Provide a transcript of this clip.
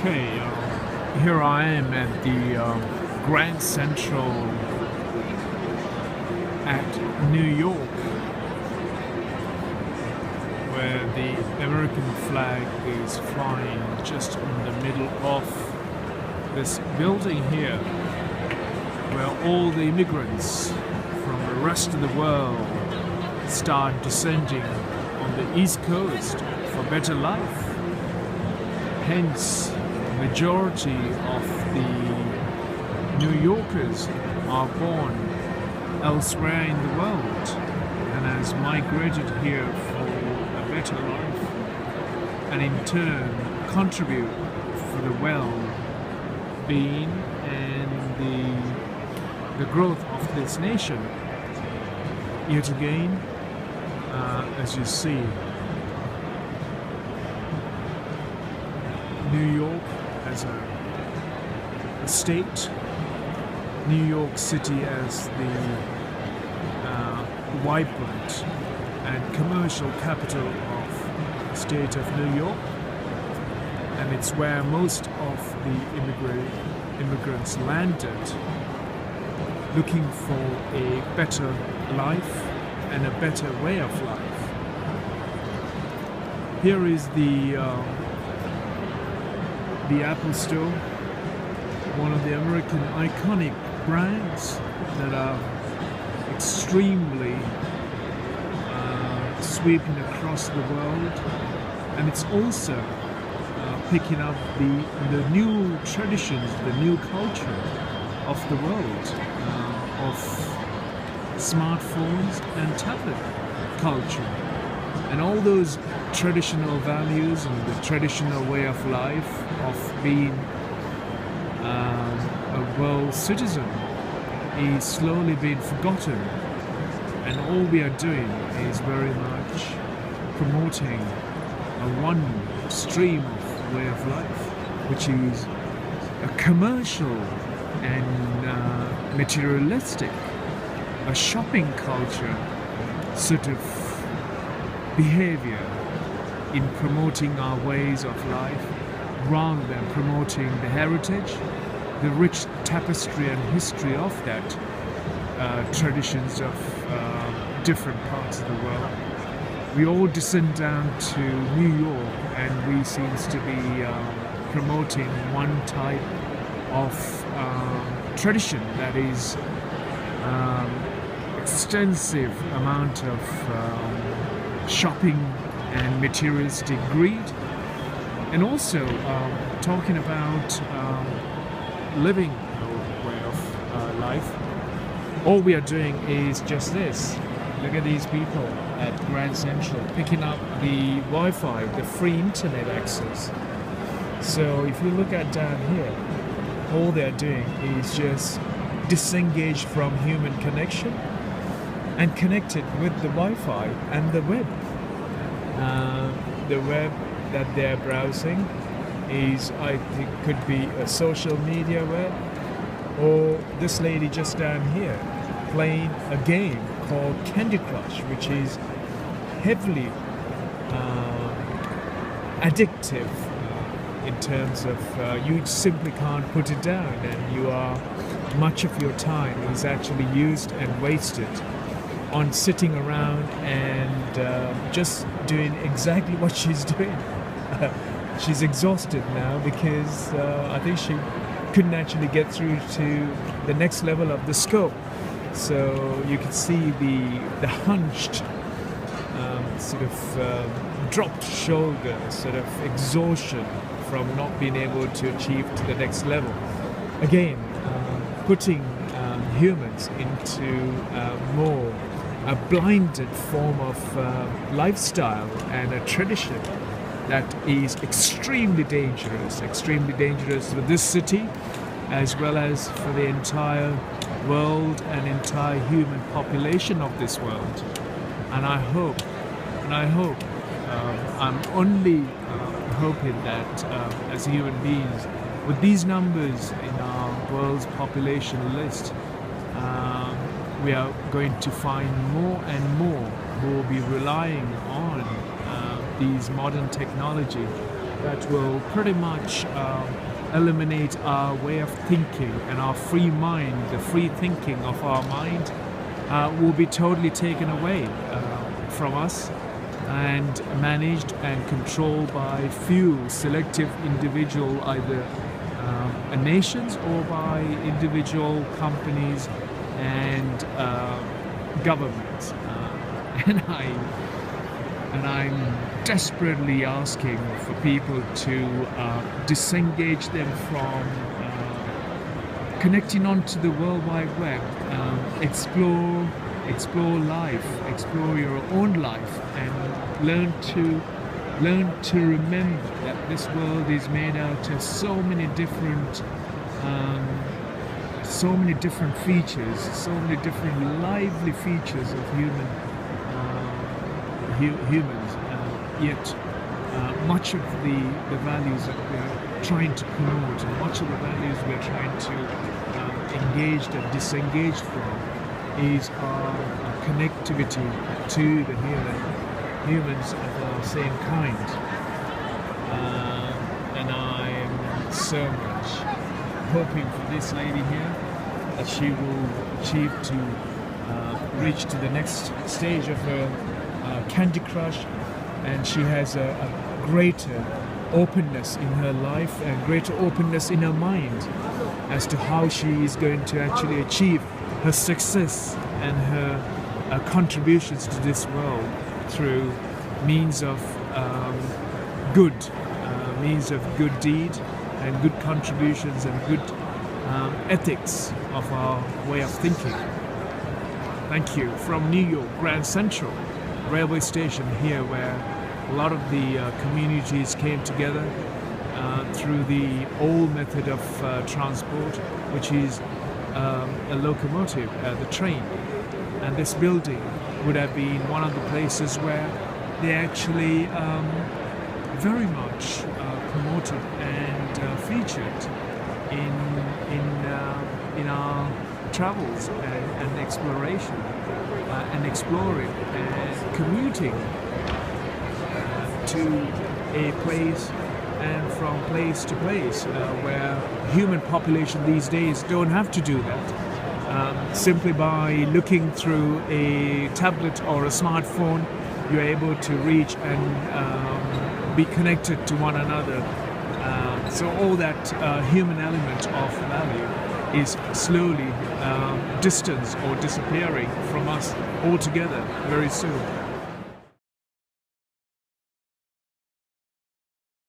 Okay, here I am at the Grand Central at New York, where the American flag is flying just in the middle of this building here, where all the immigrants from the rest of the world start descending on the East Coast for better life. Hence, the majority of the New Yorkers are born elsewhere in the world and has migrated here for a better life, and in turn contribute for the well-being and the growth of this nation. Yet again, as you see, New York as a state, New York City as the vibrant and commercial capital of the state of New York, and it's where most of the immigrants landed, looking for a better life and a better way of life. Here is the Apple Store, one of the American iconic brands that are extremely sweeping across the world, and it's also picking up the new traditions, the new culture of the world, of smartphones and tablet culture, and all those traditional values and the traditional way of life of being a world citizen is slowly being forgotten, and all we are doing is very much promoting one stream of way of life, which is a commercial and materialistic, a shopping culture sort of behavior in promoting our ways of life, rather than promoting the heritage, the rich tapestry and history of that traditions of different parts of the world. We all descend down to New York, and we seems to be promoting one type of tradition that is extensive amount of shopping and materialistic greed, and also talking about living a way of life. All we are doing is just this. Look at these people at Grand Central picking up the Wi-Fi, the free internet access. So if you look at down here, all they're doing is just disengaged from human connection and connected with the Wi-Fi and the web. The web that they're browsing is, I think, could be a social media web, or this lady just down here playing a game called Candy Crush, which is heavily addictive in terms of you simply can't put it down, and much of your time is actually used and wasted on sitting around and just doing exactly what she's doing. She's exhausted now because I think she couldn't actually get through to the next level of the scope. So you can see the hunched sort of dropped shoulder, sort of exhaustion from not being able to achieve to the next level. Again, putting humans into more a blinded form of lifestyle and a tradition that is extremely dangerous for this city, as well as for the entire world and entire human population of this world. And I hope, I'm only hoping that as human beings, with these numbers in our world's population list, we are going to find more and more who will be relying on these modern technology that will pretty much eliminate our way of thinking, and our free mind, the free thinking of our mind, will be totally taken away from us and managed and controlled by few selective individual, either nations or by individual companies and governments. And I'm desperately asking for people to disengage them from connecting onto the World Wide Web. Explore life, explore your own life, and learn to remember that this world is made out of so many different features, so many different lively features of humans. Yet much of the values that we're trying to promote, and much of the values we're trying to engage and disengage from, is our connectivity to the humans of our same kind. And I'm so much hoping for this lady here that she will achieve to reach to the next stage of her Candy Crush, and she has a greater openness in her life and greater openness in her mind as to how she is going to actually achieve her success and her contributions to this world through means of good deed and good contributions and good ethics of our way of thinking. Thank you. From New York, Grand Central railway station here, where a lot of the communities came together through the old method of transport, which is a locomotive, the train. And this building would have been one of the places where they actually very much promoted and featured in our travels and exploration and exploring and commuting to a place and from place to place, where human population these days don't have to do that. Simply by looking through a tablet or a smartphone, you're able to reach and be connected to one another. So all that human element of value is slowly distanced or disappearing from us altogether very soon.